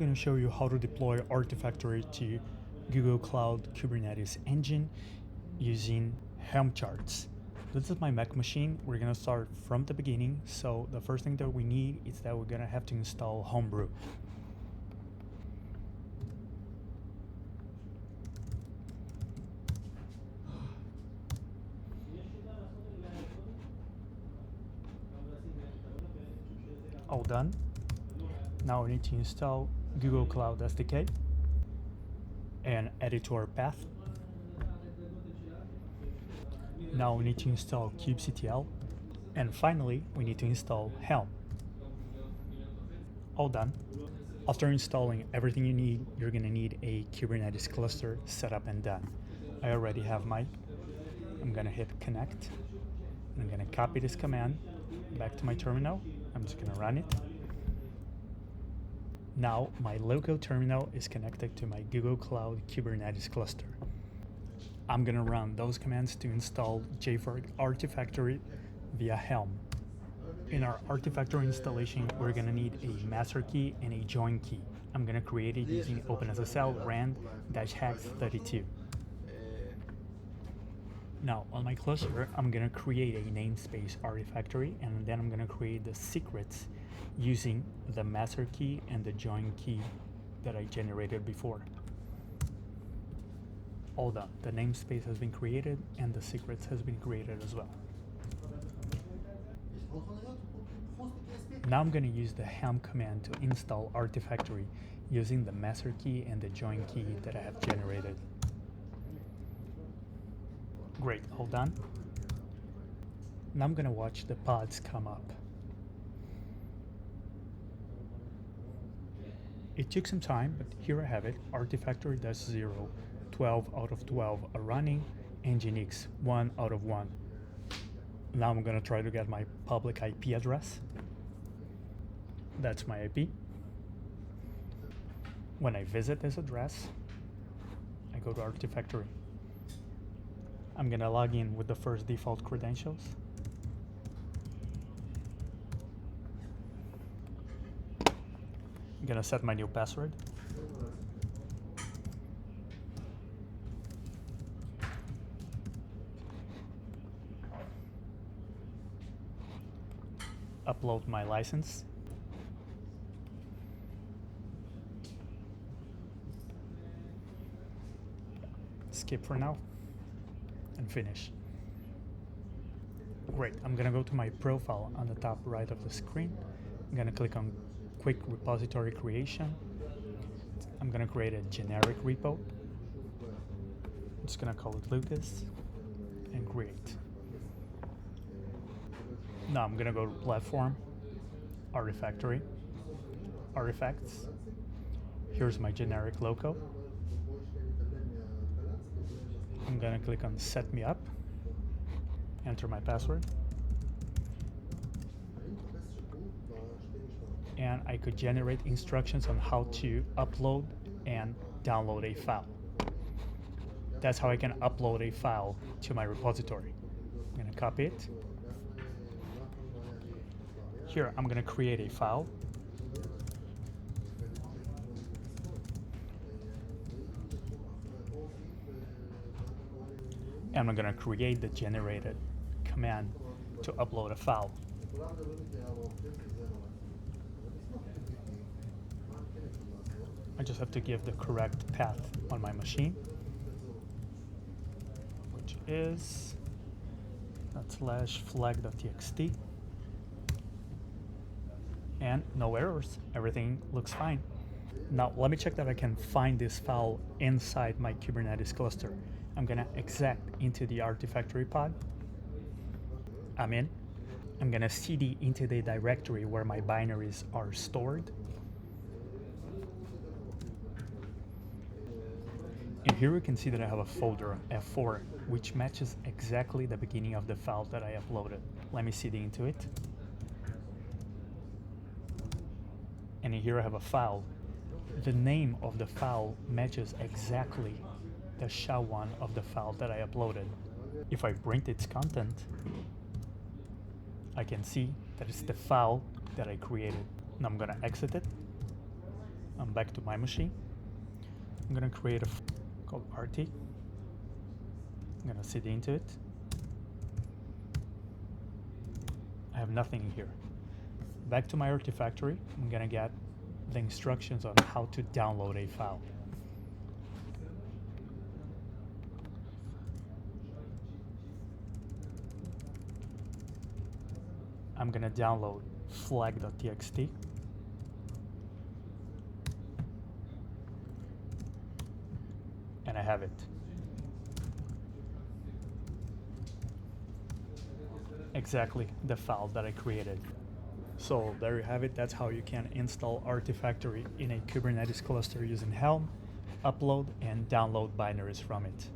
going to show you how to deploy Artifactory to Google Cloud Kubernetes engine using Helm charts. This is my Mac machine. We're going to start from the beginning. So the first thing that we need is that we're going to have to install Homebrew. All done. Now we need to install Google Cloud SDK and add it to our path. Now we need to install kubectl, and finally we need to install Helm. All done. After installing everything you need, you're going to need a Kubernetes cluster set up and done. I already have mine. I'm going to hit connect, and I'm going to copy this command back to my terminal. I'm just going to run it. Now my local terminal is connected to my Google Cloud Kubernetes cluster. I'm going to run those commands to install jfrog artifactory via Helm. In our artifactory installation, we're going to need a master key and a join key. I'm going to create it using openssl rand-hex32. Now on my cluster, I'm going to create a namespace artifactory, and then I'm going to create the secrets using the master key and the join key that I generated before. All done. The namespace has been created and the secrets has been created as well. Now I'm going to use the Helm command to install Artifactory using the master key and the join key that I have generated. Great, all done. Now I'm going to watch the pods come up. It took some time, but here I have it. Artifactory-0, 12 out of 12 are running, Nginx 1 out of 1. Now I'm going to try to get my public IP address. That's my IP. When I visit this address, I go to Artifactory. I'm going to log in with the first default credentials. I'm going to set my new password. Upload my license. Skip for now and finish. Great, I'm gonna go to my profile on the top right of the screen. I'm gonna click on quick repository creation. I'm gonna create a generic repo. I'm just gonna call it Lucas and create. Now I'm gonna go to platform, artifactory, artifacts. Here's my generic logo. I'm gonna click on set me up, enter my password, and I could generate instructions on how to upload and download a file. That's how I can upload a file to my repository. I'm gonna copy it. Here, I'm gonna create a file. And I'm gonna create the generated command to upload a file. I just have to give the correct path on my machine, which is /flag.txt. And no errors, everything looks fine. Now let me check that I can find this file inside my Kubernetes cluster. I'm gonna exec into the Artifactory pod. I'm in. I'm gonna cd into the directory where my binaries are stored. And here we can see that I have a folder, F4, which matches exactly the beginning of the file that I uploaded. Let me cd into it. And here I have a file. The name of the file matches exactly the SHA-1 of the file that I uploaded. If I print its content, I can see that it's the file that I created. Now I'm gonna exit it. I'm back to my machine. I'm gonna create a called rt. I'm gonna cd into it. I have nothing here. Back to my artifactory, I'm gonna get the instructions on how to download a file. I'm gonna download flag.txt. And I have it. Exactly the file that I created. So there you have it. That's how you can install Artifactory in a Kubernetes cluster using Helm, upload and download binaries from it.